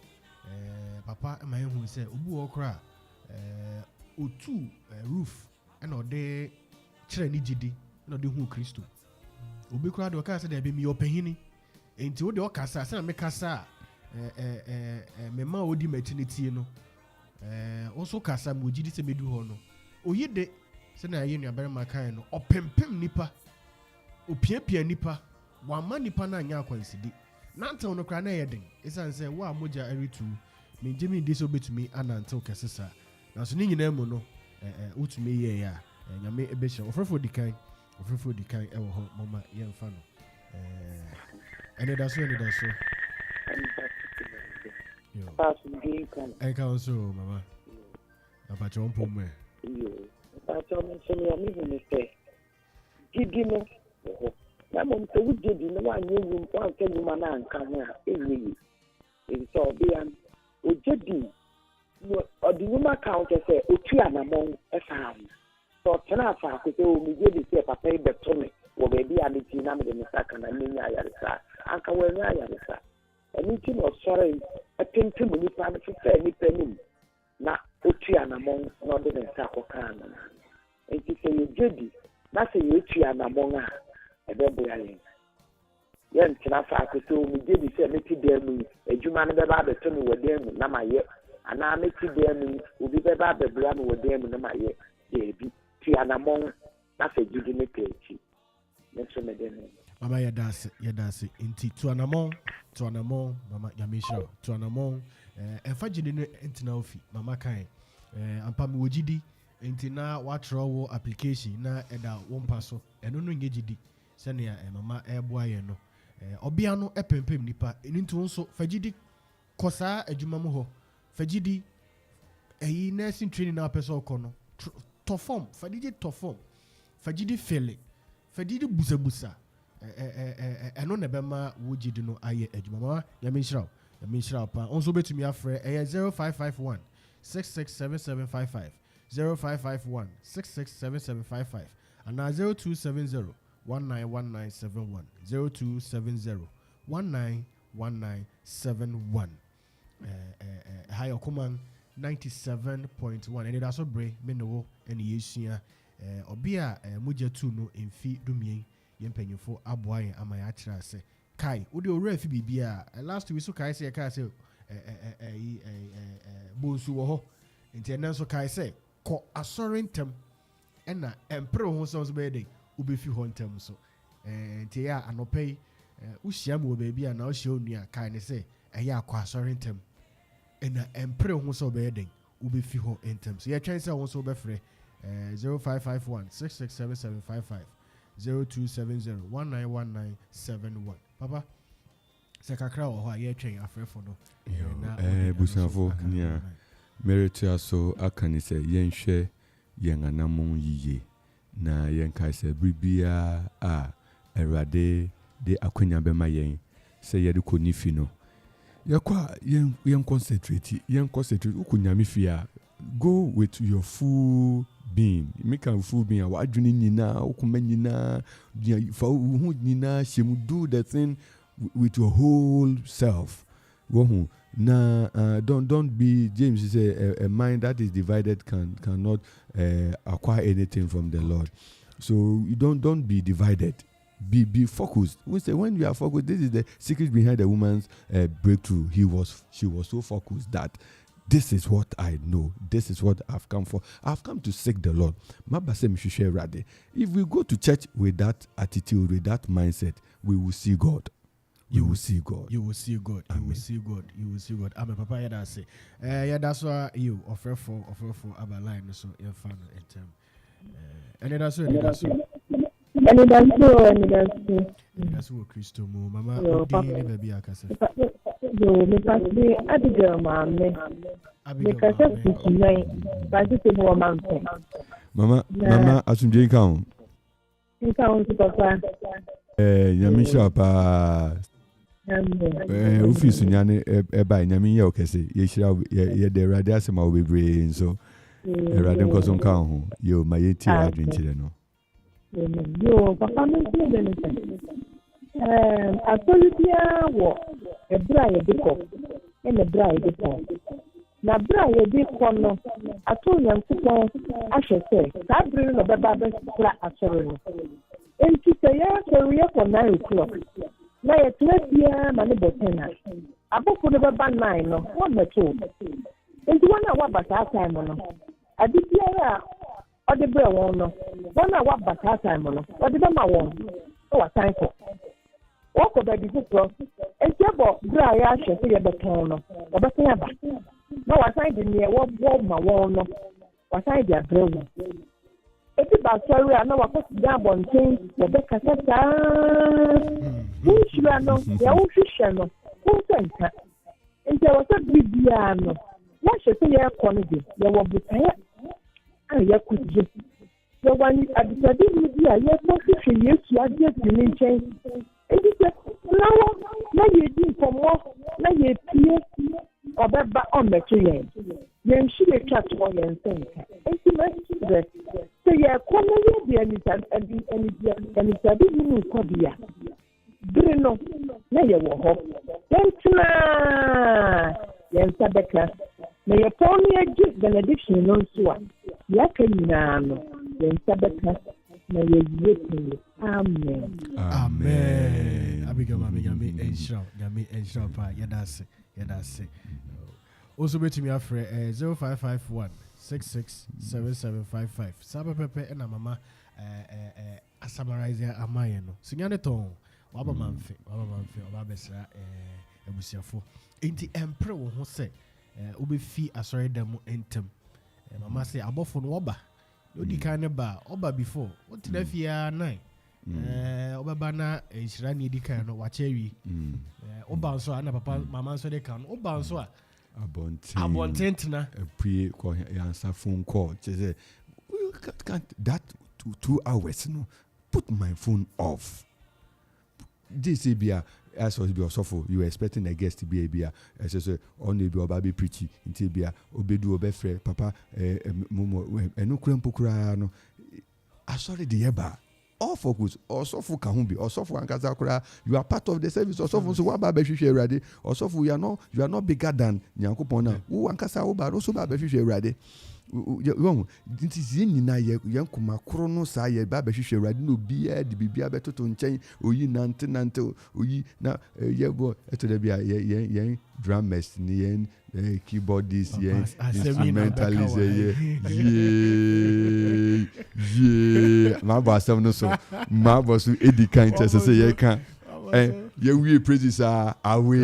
papa ma yɛn hu sɛ obi wɔ kora otu roof ɛna ɔde kyerɛ ne gidi na ɔde hu Kristo obi kora de ɔka sɛ de ɛbɛmi ɔpɛhini enti wo de ɔkasa sɛ na mekasa mema odi matinity no also kasa mo gidi sɛ medu hɔ no oyi de sɛ na yɛ nuabarima kan no ɔpempem nipa opiapia nipa wama nipa na anya akwansidi nantew no kora na yɛ den ɛsan sɛ wo a mogya ɛretu mengyemi de sɛ obetumi anantew kɛse saa nanso ne nyinaa mu no wotumi yɛ ya nyame ɛbɛhyɛ ɔfrɛfo di kan ɛwɔ hɔ mama yɛmfa no Anidaso ɛka wo so mama apakyɛ wo mpɔ mu apakyɛ wo nso no ɔme hu ne sɛ gidi no wɔ hɔ na mmom sɛ wogye di no woanyɛ wum woanka nnwuma no anka ho a ɛnyɛ yi ɛfi sɛ ɔbea no ɔgye di ɔde nnwuma ka wo kyɛ sɛ ɔtu anammɔn ɛsaa ho sɛ ɔtena afaako sɛ ɔmegye di sɛ papa yi bɛto me wɔ baabi a meti na mede me sa ka na menya ayaresa anka wɔanya ayaresa ɛno nti na ɔsɔre ɛpempem nnipa no fefɛ nnipa no mu na ɔtu anammɔn na ɔde ne nsa kɔkaa no nti sɛ yɛgye di na sɛ yɛtu anammɔn a ɛbɛboa yɛn yɛntena faako sɛ ɔmegye di sɛ meti dan mu yi adwuma no bɛba abɛto me wɔ dan mu na mayɛ anaa meti dan mu yi obi bɛba abɛbra me wɔ dan mu na mayɛ daabi tu anammɔn na sɛ gyidi ne ka akyi mama yɛdase nti tuanamon mama yamishra tuanamon ɛfa gyidi no ntina ofi mama kan ampa me wogidi nti na watrɔ wo application na ɛda wo mpa so ɛno no nyɛ gyidi sɛnea mama ɛboa yɛn no ɔbea no ɛpempem nipa ɛno nti nso fa gyidi kɔ saa adwuma mu hɔ fa gyidi ɛyi nursing training na apɛ sɛ ɔkɔ no tɔ fam fa gyidi tɔ fam fa gyidi fele fadidi busabusa ɛno na bɛma wogidi no ayɛ adwuma mama yɛmenhyira pa ɔnso bɛtumi afrɛ ɛyɛ 0551 667755 0551 667755 anaa 0270 191971 0270 191971 ha yɛ ɔkoman 97.1 Anidaso Bere me ne wo ɛne yɛsua obia mogya tu no emfi dumien yempanyimfo aboa yɛn ama yɛ akyerɛ ase kai wode owura fi bibia last week so kai sɛ kai sɛ bonsu wɔ hɔ nti ɛnɛ nso kai sɛ kɔ asɔre ntɛm ɛna ɛmpere ho sɛ nso bɛyɛ dɛ wobɛfi hɔ ntɛm so nti yɛ anɔpɛ yi wohyia mu wɔ baabi a na wohyia onua kai ne sɛ ɛyɛ akɔ asɔre ntɛm ɛna ɛmpere ho sɛ wobɛyɛ dɛ wobɛfi hɔ ntɛm so yɛtwɛn sɛ wo nso wobɛfrɛ 0551 667755 0270 191971 papa sɛ kakra wɔ hɔ a yɛtwɛn afrɛfo no busuafo nea meritua so aka ne sɛ yɛnhwɛ yɛn anammɔn yiye na yɛnkae sɛ biribiara a Awurade de akwanya bɛma yɛn sɛ yɛde kɔ ne fi no yɛkɔ a yɛn concentrate wokɔ nyame fi a go with your full being make a full being wadwene nyinaa wokoma nyinaa fa wo nyinaa hyɛ mu do the thing with your whole self wohu don't be James. He say a mind that is divided cannot acquire anything from the Lord. So you don't be divided. Be focused. We say when you are focused, this is the secret behind the woman's breakthrough. She was so focused that this is what I know. This is what I've come for. I've come to seek the Lord. If we go to church with that attitude, with that mindset, we will see God. You will see God. You will see God. You will see God. You will see God. Amen. Papa, yeah, that's it. Yeah, that's why you offer for about line. So you're fun in term. And that's what. That's what Christo mo. Mama, baby, I can say. Yo, me pass me Abigail, mama. Because it's nice. But it's more MAMFE. Mama, asumje count. You count, Papa. Nyamisha pa. Office nyane eba nyami ye okese. Ye shira ye de rade asema obebre so. Rade nkoso nka ho. Yo mayeti adwenchire no. Yo, Papa, me see benefit. I told you a bride and a bride. Now, bride, this one, I told you, I should say, that bring a baby flat at Sorrow. And to say, career for 9 o'clock. Now, at 12 p.m., and a botana. I book for the baby 9, 1 or 2. And 1 hour but that time, I did hear or the bread one, 1 hour but that time, or the Bama one. Oh, a time for. Walk over the book, and Jabba, dry ashes, see a baton, or Bataba. No, I signed in near what my one, or signed their brother. It's about sorry, I know I put down on things, the Becca said, who should I know? The old fisherman, who sent her? And there was a big piano. What should say your quality? There will be tired. And you could just. So when I decided to be a yes, no fish, yes, you are just in change. And he said, now you do for more, now you appear or that on the tree. Then she will chat to one and think. And she must rest. So you are calling the and it's a big new Kodia. Bruno, now you will hope. Then tonight, then Sabeka, may you call me a gift benediction on Swan. Yakanano, then Sabeka. Amen. Amen. Abigail, Yami, Enshra, Yadase. Also, bet me after 0551 667755. Saba Pepe and Mama a summarizer Amayano. Singane ton, Waba MAMFE, Wabesra, Ebusiafo. Inti Emperor who say, Ubi fee a sorry demo entem. Mama say, above from Waba. Odi kind of bar, Oba before. What did I fear 9? Oba Bana is running the kind of watchery. Oba so and Papa, Mamma so they can. Oba so Abontentina. A pre answer phone call. She said, can't that 2 hours? No, put my phone off. This is as was be also you were expecting a guest to be a beer as I say only be oba be preachy until beer obedu obefre papa momo enu krempo kura no asori the eba all focus also for can be also for ankaza kura you are part of the service also for so ba be hwehwe urade also for you are not bigger than Nyankopon na wo ankasa wo ba also ba be hwehwe urade you this is nyina ye kuma koro no sa ye ba behwehwe urade no bia de bibia betoto nchen oyi nante oyi na ye bo eto de bia ye drummers ni ye keyboardist ye instrumentalist ye ma ba asem no so ma bo so edikan tese say ye kan we praises are away.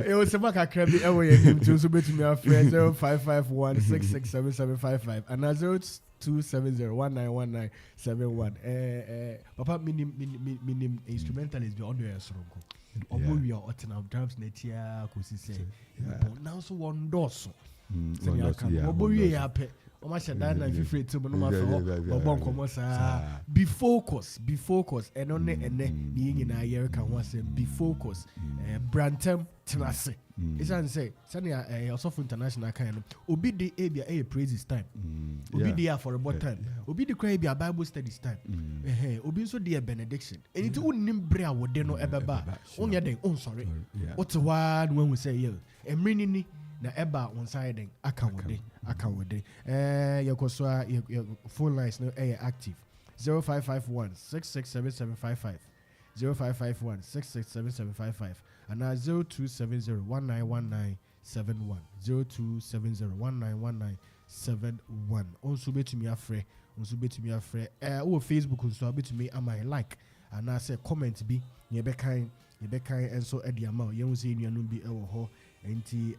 It was a crabby away to submit to me a friend 0551 667755 and 0270191971. Papa minim instrumentalist be under a song. We are Ottenham drums netia kusi say now so one dosso. Oma shada na fifre to no ma fo obon komo sa. Be focused. And on ene ni nyina yer ka ho asem. Be focused. Brantem tenase. Isan say sania Osofo International kind no. Obi de ebia praises time. Obi de for about time. Obi de cry ebia Bible studies time. Obi so de benediction. Enti unnim bre a wode no ebeba. Onya den on sorry. What one when we say yeah. Emrini ni na eba on side den aka wode. Yakoswa your phone lines no active. 0551 667755. 0551 667755 and 0270 191971 0270 191971. Also bet me afre Facebook so bet me am I like and I say comment be ye be kind and so e dia ma ye hu say nuanu bi e wo ho enti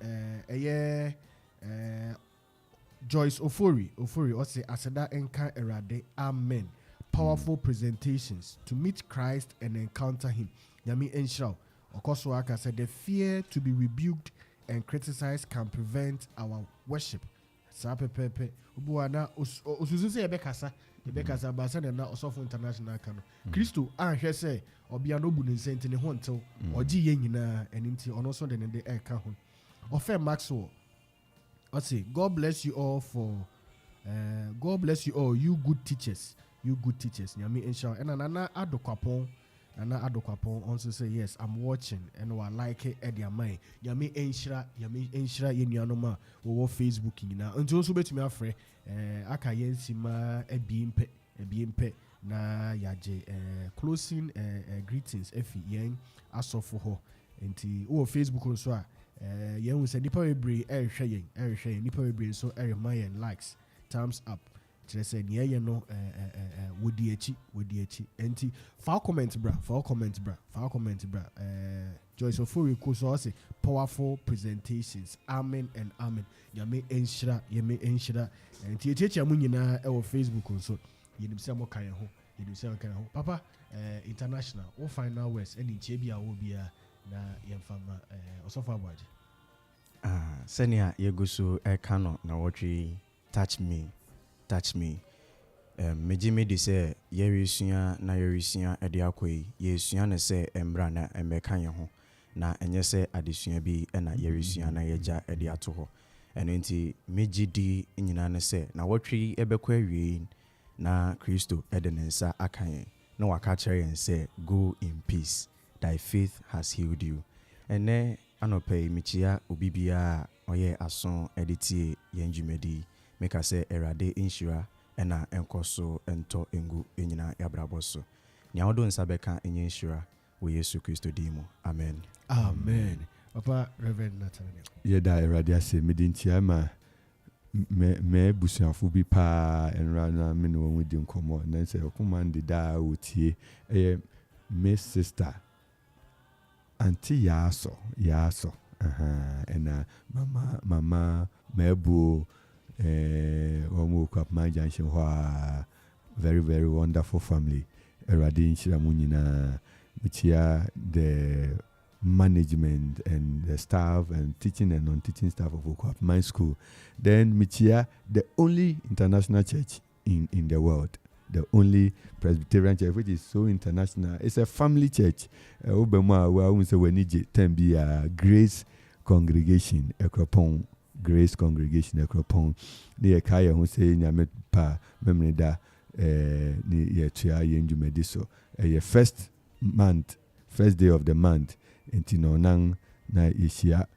Joyce Ofori o say aseda enka erade amen. Powerful presentations to meet Christ and encounter him. Yami Enshao. Okoswaka said the fear to be rebuked and criticized can prevent our worship. Sapepepe. Ubuana Usuze Ebekasa. Ebekasa Basana na Osofo International Kano. Christo anhwe say obiano bu ne nsenti ne ho ntew. Ogi ye nyina eninti ono so de ne de eka ho. Ofe Maxwell. I say God bless you all you good teachers. Nyami inshallah. And Nana Adokwapon also say yes, I'm watching and I like it at their mind. Yami enshra yenyanoma or Facebook na. And also bet me afre aka yensima ebimpe na yaje closing greetings efi yen asofo ho. Enti o Facebook also yen we say nipa webre ehwe yen nipa webre so remind likes thumbs up. Say near no wodi echi enti file comment bra Joyce Ofori ko so say powerful presentations amen and amen yame enshira enti echechi amu nyina e wo Facebook so yenim se mo kan ho papa international wo final words eni che bia wo bia na yemfama Osofo Abuaje senia yegusu e kano na wotri touch me. Mejime di se yerisua ede akoi yesua ne se embra na emeka ye ho na enye se adesua bi na yerisua na yeja ede ato ho eno nti mejidi nyina ne se na wotwe ebekwa awie na Kristo ede ne nsa akan na waka kire yen se go in peace, thy faith has healed you. Ene anope michia obibia oye ason editie yenjumedi make us say erade inshira ena enkoso ento engu enyina yabraboso nya odo nsabeka enye inshira we Yesu Kristo dimo amen Papa Reverend Nathaniel yeda erade ase medintia ma me busuafo bi pa enra na me no won di nkomo na say okumande da otie me sister anti yaso ena mama mebu Akropong Junction very very wonderful family erade nshira munyina michia the management and the staff and teaching and non-teaching staff of Akropong School. Then michia the only international church in the world, the only Presbyterian church which is so international. It's a family church. Obema we say we need a Grace Congregation Akropong. Grace Congregation Akropong ne kaya ho say nyame pa memne da ni ye tua yenjumedi so first day of the month entino nan na yeshia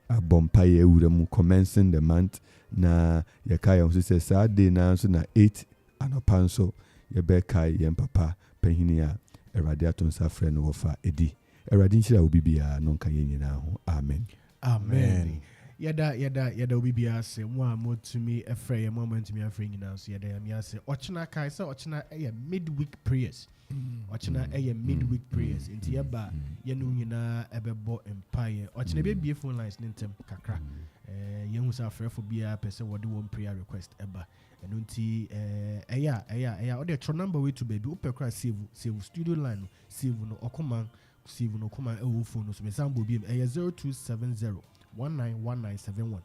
abompa ye wuremu commencing the month na ye kaya ho say Saturday na so na 8 anopa so ye be kai ye papa panhini a erade aton sa frɛ no wofa edi erade nhyira obibia no nka ye nyina ho amen Yada obibia se mo to me afraid a moment me afraid now so yada me say ochina kai so ochina midweek prayers ochina midweek prayers inti yaba yenu nyina ebebo empire ochina be phone lines nintem kakra yenu sa afrefo bia pese wode one prayer request eba eno nti o de tro number way to baby upekra save studio line save no okoma e wo phone so me sambo bi 0270 191971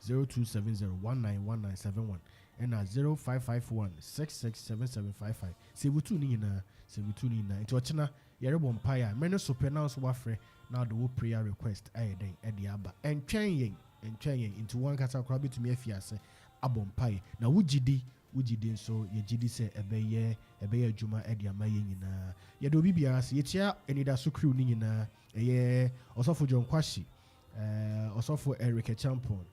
0270191971 ɛna 0551 667755 sɛ wotu ne nyinaa nti ɔkyena yɛrebɔ mpaeɛ a mɛne sopɛ na nso wafrɛ na wode wo prayer request ayɛ dɛn ɛde aba ɛntwɛn yɛn nti wankasa koraa bɛtumi afi ase abɔ mpaeɛ na wogyidi nso yɛgyidi sɛ ɛbɛyɛ adwuma ɛde ama yɛn nyinaa yɛde obi biara sɛ yɛtia anidaso crew ne nyinaa ɛyɛ ɔsɔfo John Quarshie ɔsɔfo Eric Champon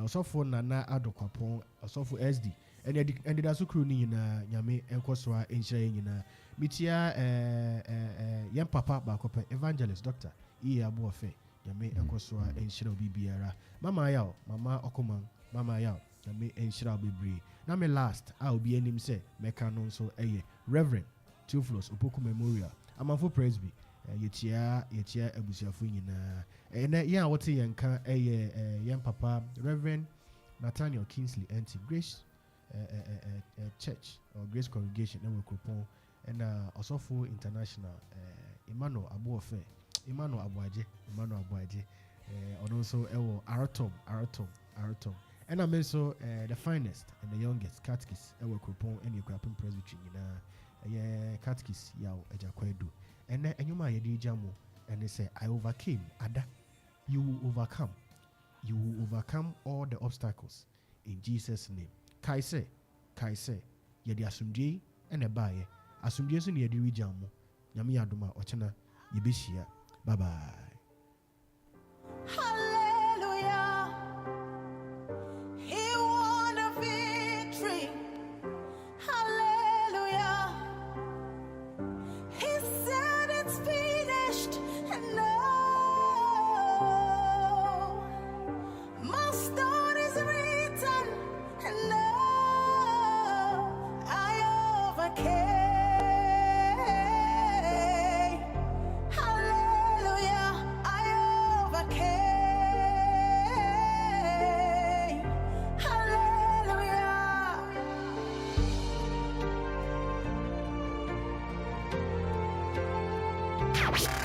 ɔsɔfo Nana Adokwapon ɔsɔfo SD ɛne anidaso crew ne nyinaa nyame ɛnkɔ so a ɛnhyira yɛn nyinaa metia yɛn papa baako pɛ evangelist Dr. Iye Aboɔfɛ nyame ɛnkɔ so a ɛnhyira obi biara mama ayaw mama ɔkoman mama ayaw nyame ɛnhyira bebree na me last a obi anim sɛ mɛka no nso ɛyɛ Reverend Theophilus Opoku Memorial amanfo Presby yɛtia abusuafo nyinaa ɛnɛ yɛn a wɔte yɛn ka ɛyɛ yɛn papa Reverend Nathaniel Kingsley Entsie Grace Church or Grace Congregation ɛwɔ Akropong ɛna ɔsɔfo international Emmanuel Aboɔfɛ Emmanuel Aboagye ɔno nso ɛwɔ Aratom ɛna me nso the finest and the youngest catechist ɛwɔ Akropong ɛne Akurapem Presbytery nyinaa ɛyɛ catechist yaw agyakwadu ɛnɛ ɛnwoma a yɛde gya mo ɛne sɛ I overcame ada you will overcome all the obstacles in Jesus name kae sɛ yɛde asomdwee ɛna ɛbaayɛ asomdwee nso ne yɛde regya mo nyame yɛ adom a ɔkyena yɛbɛhyia bye bye.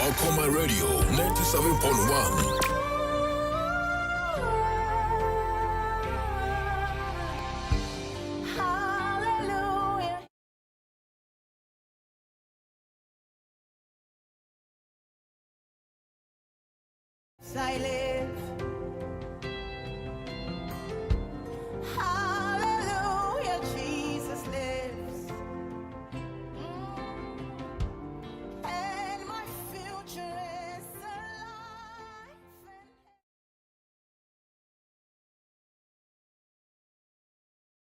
Akoma Radio 97.1. Silence.